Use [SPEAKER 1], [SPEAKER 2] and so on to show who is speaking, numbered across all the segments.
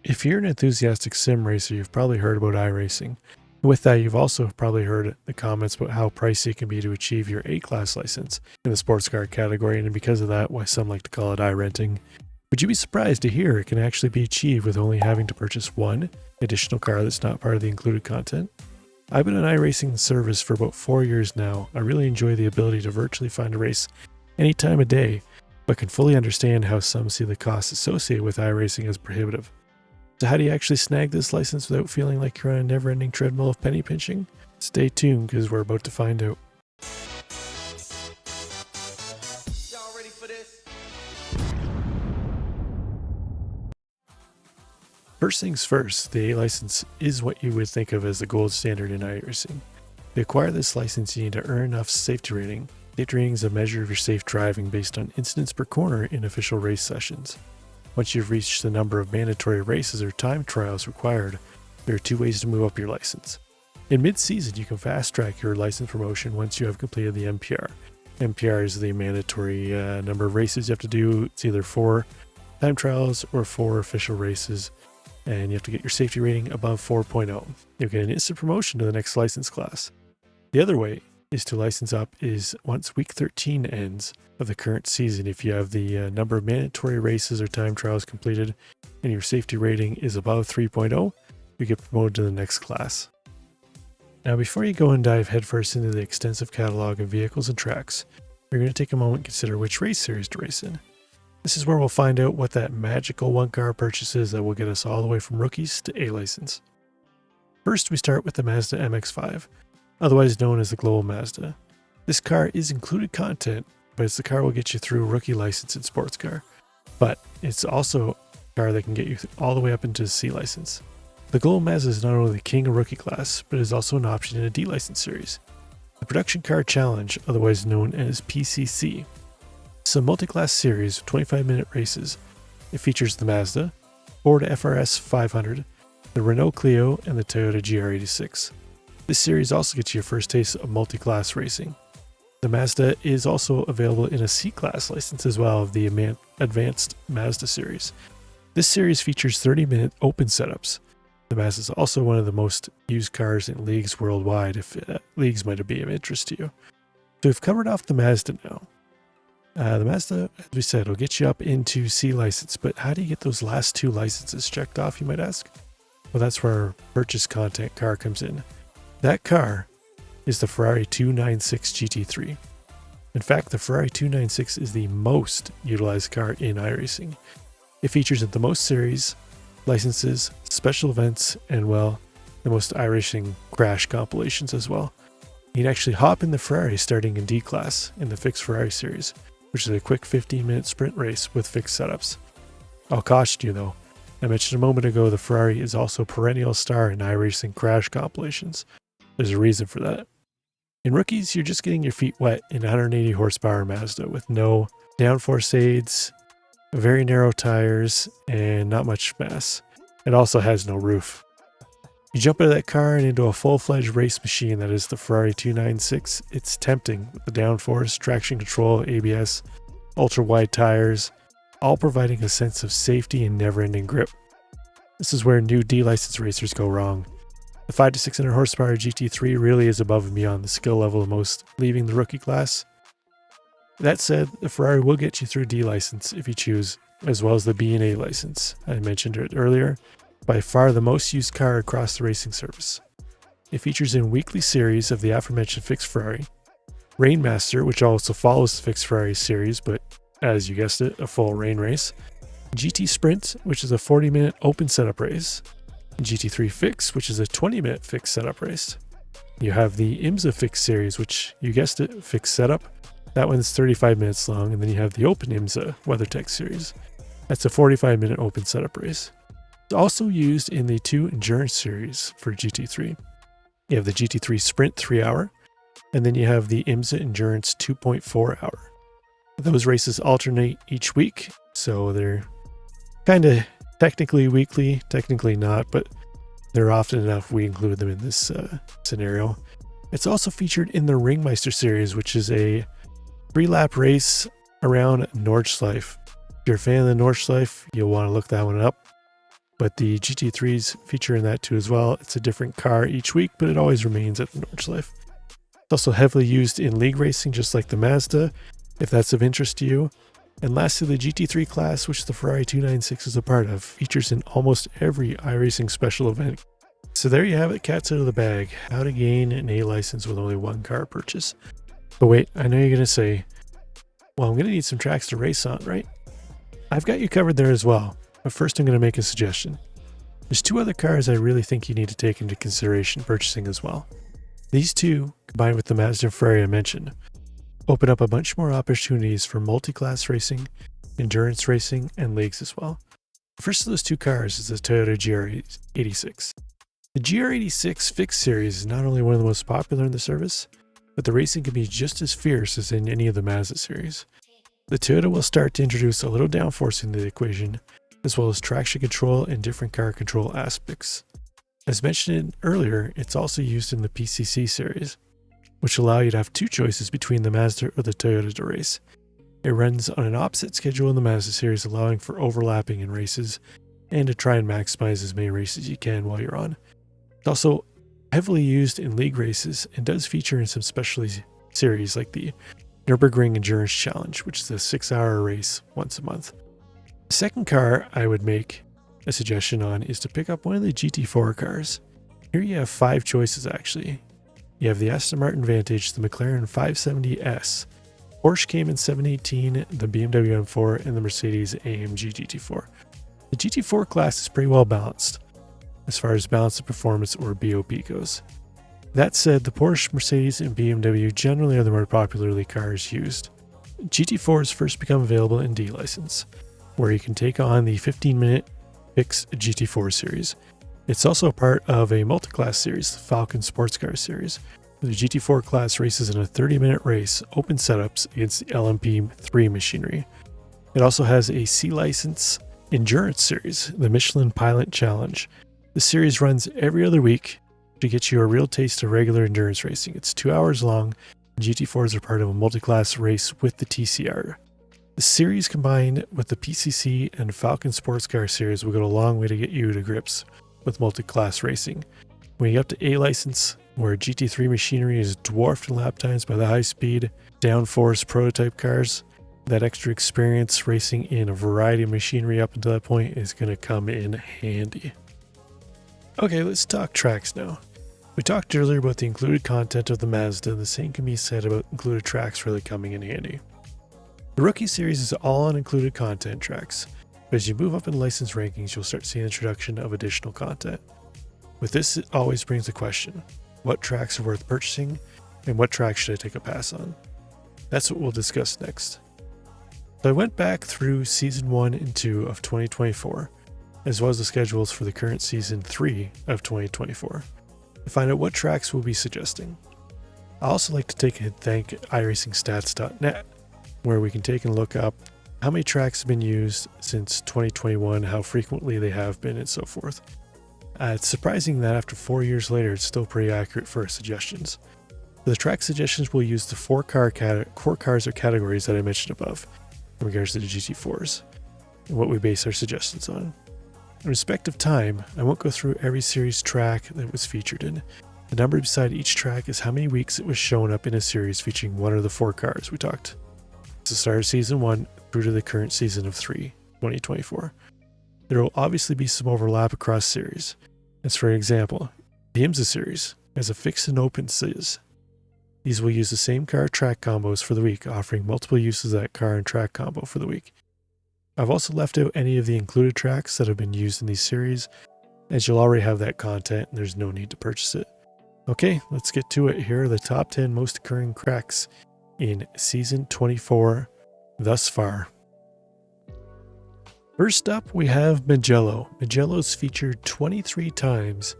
[SPEAKER 1] If you're an enthusiastic sim racer, you've probably heard about iRacing. With that, you've also probably heard the comments about how pricey it can be to achieve your A-class license in the sports car category, and because of that, why some like to call it iRenting. Would you be surprised to hear it can actually be achieved with only having to purchase one additional car that's not part of the included content? I've been on iRacing service for about 4 years now. I really enjoy the ability to virtually find a race any time of day, but can fully understand how some see the costs associated with iRacing as prohibitive. So how do you actually snag this license without feeling like you're on a never-ending treadmill of penny pinching? Stay tuned because we're about to find out.
[SPEAKER 2] Y'all ready for this?
[SPEAKER 1] First things first, the A license is what you would think of as the gold standard in iRacing. To acquire this license, you need to earn enough safety rating. Safety rating is a measure of your safe driving based on incidents per corner in official race sessions. Once you've reached the number of mandatory races or time trials required, there are two ways to move up your license. In mid-season, you can fast-track your license promotion once you have completed the MPR. MPR is the mandatory number of races you have to do. It's either 4 time trials or 4 official races, and you have to get your safety rating above 4.0. You'll get an instant promotion to the next license class. The other way is to license up is once week 13 ends of the current season. If you have the number of mandatory races or time trials completed and your safety rating is above 3.0, you get promoted to the next class. Now before you go and dive headfirst into the extensive catalog of vehicles and tracks, you're going to take a moment and consider which race series to race in. This is where we'll find out what that magical one car purchase is that will get us all the way from rookies to A license. First, we start with the Mazda MX-5, otherwise known as the Global Mazda. This car is included content, but it's the car will get you through rookie license in sports car. But it's also a car that can get you all the way up into the C license. The Global Mazda is not only the king of rookie class, but is also an option in a D license series. The Production Car Challenge, otherwise known as PCC, is a multi-class series of 25-minute races. It features the Mazda, Ford FRS 500, the Renault Clio, and the Toyota GR86. This series also gets you your first taste of multi-class racing. The Mazda is also available in a C-Class license as well of the Advanced Mazda series. This series features 30-minute open setups. The Mazda is also one of the most used cars in leagues worldwide, if leagues might be of interest to you. So we've covered off the Mazda now. The Mazda, as we said, will get you up into C license, but how do you get those last 2 licenses checked off, you might ask? Well, that's where our purchase content car comes in. That car is the Ferrari 296 GT3. In fact, the Ferrari 296 is the most utilized car in iRacing. It features the most series, licenses, special events, and well, the most iRacing crash compilations as well. You can actually hop in the Ferrari starting in D class in the fixed Ferrari series, which is a quick 15-minute sprint race with fixed setups. I'll caution you though, I mentioned a moment ago the Ferrari is also a perennial star in iRacing crash compilations. There's a reason for that. In rookies, you're just getting your feet wet in 180 horsepower Mazda with no downforce aids, very narrow tires, and not much mass. It also has no roof. You jump into that car and into a full-fledged race machine that is the Ferrari 296. It's tempting with the downforce, traction control, ABS, ultra-wide tires, all providing a sense of safety and never-ending grip. This is where new D-license racers go wrong. The 500 to 600 horsepower GT3 really is above and beyond the skill level of most leaving the rookie class. That said, the Ferrari will get you through D license if you choose, as well as the B and A license. I mentioned it earlier, by far the most used car across the racing service. It features a weekly series of the aforementioned fixed Ferrari, Rainmaster, which also follows the fixed Ferrari series, but as you guessed it, a full rain race, GT Sprint, which is a 40-minute open setup race, GT3 Fix, which is a 20-minute fixed setup race. You have the IMSA Fix series, which, you guessed it, fixed setup. That one's 35 minutes long, and then you have the Open IMSA WeatherTech series. That's a 45-minute open setup race. It's also used in the 2 Endurance series for GT3. You have the GT3 Sprint 3-hour, and then you have the IMSA Endurance 2.4-hour. Those races alternate each week, so they're kind of technically weekly, technically not, but they're often enough we include them in this scenario. It's also featured in the Ringmeister series, which is a 3-lap race around Nordschleife. If you're a fan of the Nordschleife, you'll want to look that one up. But the GT3s feature in that too as well. It's a different car each week, but it always remains at the Nordschleife. It's also heavily used in league racing, just like the Mazda, if that's of interest to you. And lastly, the GT3 class, which the Ferrari 296 is a part of, features in almost every iRacing special event. So there you have it, cats out of the bag, how to gain an A license with only one car purchase. But wait, I know you're going to say, well, I'm going to need some tracks to race on, right? I've got you covered there as well, but first I'm going to make a suggestion. There's two other cars I really think you need to take into consideration purchasing as well. These two, combined with the Mazda and Ferrari I mentioned, open up a bunch more opportunities for multi-class racing, endurance racing, and leagues as well. The first of those two cars is the Toyota GR86. The GR86 Fixed Series is not only one of the most popular in the service, but the racing can be just as fierce as in any of the Mazda series. The Toyota will start to introduce a little downforce into the equation, as well as traction control and different car control aspects. As mentioned earlier, it's also used in the PCC series, which allow you to have two choices between the Mazda or the Toyota to race. It runs on an opposite schedule in the Mazda series, allowing for overlapping in races and to try and maximize as many races you can while you're on. It's also heavily used in league races and does feature in some specialty series like the Nürburgring Endurance Challenge, which is a 6-hour race once a month. The second car I would make a suggestion on is to pick up one of the GT4 cars. Here you have 5 choices actually. You have the Aston Martin Vantage, the McLaren 570S, Porsche Cayman 718, the BMW M4, and the Mercedes AMG GT4. The GT4 class is pretty well balanced as far as balance of performance or BOP goes. That said, the Porsche, Mercedes, and BMW generally are the more popularly cars used. GT4s first become available in D license, where you can take on the 15-minute fixed GT4 series. It's also a part of a multi-class series, the Falcon Sportscar series, where the GT4 class races in a 30-minute race, open setups against the LMP3 machinery. It also has a C license endurance series, the Michelin Pilot Challenge. The series runs every other week to get you a real taste of regular endurance racing. It's 2 hours long, and GT4s are part of a multi-class race with the TCR. The series combined with the PCC and Falcon Sportscar series will go a long way to get you to grips with multi-class racing. When you get up to A license, where GT3 machinery is dwarfed in lap times by the high-speed, downforce prototype cars, that extra experience racing in a variety of machinery up until that point is going to come in handy. Okay, let's talk tracks now. We talked earlier about the included content of the Mazda, and the same can be said about included tracks really coming in handy. The Rookie Series is all on included content tracks, but as you move up in license rankings, you'll start seeing the introduction of additional content. With this, it always brings the question, what tracks are worth purchasing, and what tracks should I take a pass on? That's what we'll discuss next. So I went back through Season 1 and 2 of 2024, as well as the schedules for the current Season 3 of 2024, to find out what tracks we'll be suggesting. I also like to take and thank iRacingStats.net, where we can take and look up how many tracks have been used since 2021, how frequently they have been, and so forth. It's surprising that after 4 years later, it's still pretty accurate for our suggestions. For the track suggestions, we'll use the core cars or categories that I mentioned above in regards to the GT4s, and what we base our suggestions on. In respect of time, I won't go through every series track that it was featured in. The number beside each track is how many weeks it was shown up in a series featuring one of the 4 cars we talked. It's the start of Season 1 through to the current Season of 3, 2024. There will obviously be some overlap across series. As for example, the IMSA series has a fixed and open series. These will use the same car track combos for the week, offering multiple uses of that car and track combo for the week. I've also left out any of the included tracks that have been used in these series, as you'll already have that content and there's no need to purchase it. Okay, let's get to it. Here are the top 10 most occurring tracks in Season 24 thus far. First up, we have Mugello. Mugello's featured 23 times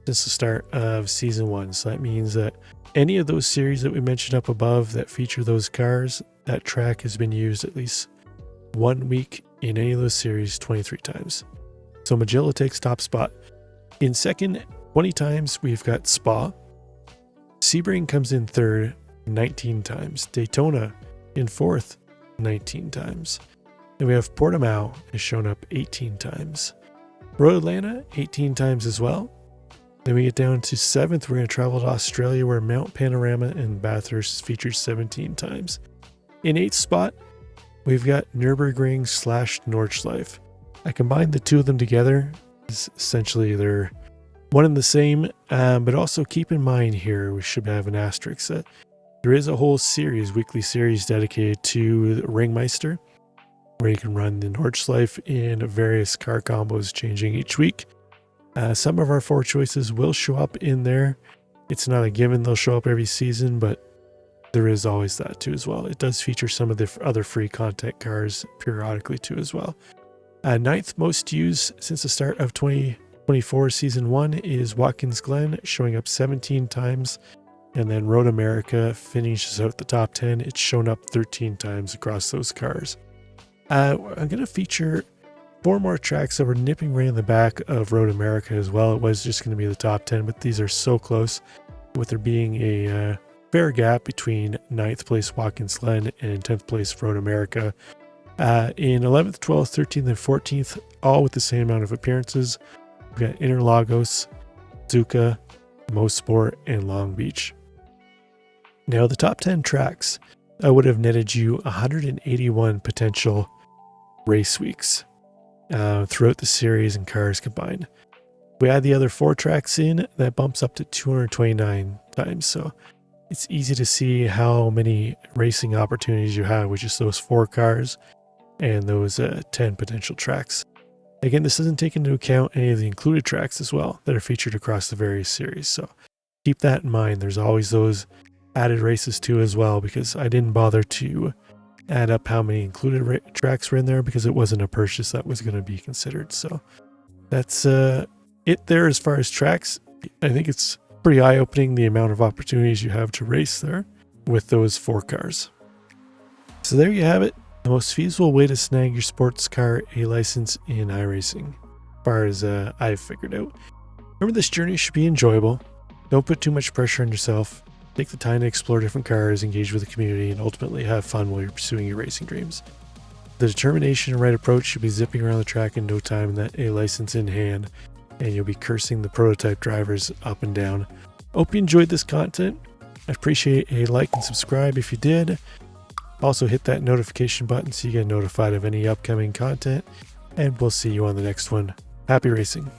[SPEAKER 1] since the start of Season 1, so that means that any of those series that we mentioned up above that feature those cars, that track has been used at least 1 week in any of those series 23 times. So Mugello takes top spot. In second, 20 times, we've got Spa. Sebring comes in third, 19 times. Daytona in fourth, 19 times. And we have Portimao has shown up 18 times. Road Atlanta, 18 times as well. Then we get down to 7th. We're going to travel to Australia, where Mount Panorama and Bathurst features 17 times. In 8th spot, we've got Nürburgring / Nordschleife. I combined the two of them together. Essentially, they're one and the same, but also keep in mind here, we should have an asterisk that there is a whole series, weekly series dedicated to Ringmeister, where you can run the Nordschleife in various car combos changing each week. Some of our 4 choices will show up in there. It's not a given they'll show up every season, but there is always that too as well. It does feature some of the other free content cars periodically too as well. 9th most used since the start of 2024 Season 1 is Watkins Glen, showing up 17 times. And then Road America finishes out the top 10. It's shown up 13 times across those cars. I'm going to feature 4 more tracks that were nipping right in the back of Road America as well. It was just going to be the top 10, but these are so close, with there being a fair gap between 9th place Watkins Glen and 10th place Road America. In 11th, 12th, 13th, and 14th, all with the same amount of appearances. We've got Interlagos, Zuka, Mosport, and Long Beach. Now, the top 10 tracks would have netted you 181 potential race weeks throughout the series and cars combined. If we add the other 4 tracks in, that bumps up to 229 times. So it's easy to see how many racing opportunities you have with just those 4 cars and those 10 potential tracks. Again, this doesn't take into account any of the included tracks as well that are featured across the various series. So keep that in mind. There's always those added races too as well, because I didn't bother to add up how many included tracks were in there because it wasn't a purchase that was going to be considered. So that's it there as far as tracks. I think it's pretty eye-opening the amount of opportunities you have to race there with those 4 cars. So there you have it. The most feasible way to snag your sports car A license in iRacing, as far as I've figured out. Remember, this journey should be enjoyable. Don't put too much pressure on yourself. Take the time to explore different cars, engage with the community, and ultimately have fun while you're pursuing your racing dreams. The determination and right approach, you'll be zipping around the track in no time with that A license in hand, and you'll be cursing the prototype drivers up and down. Hope you enjoyed this content. I appreciate a like and subscribe if you did. Also hit that notification button so you get notified of any upcoming content, and we'll see you on the next one. Happy racing.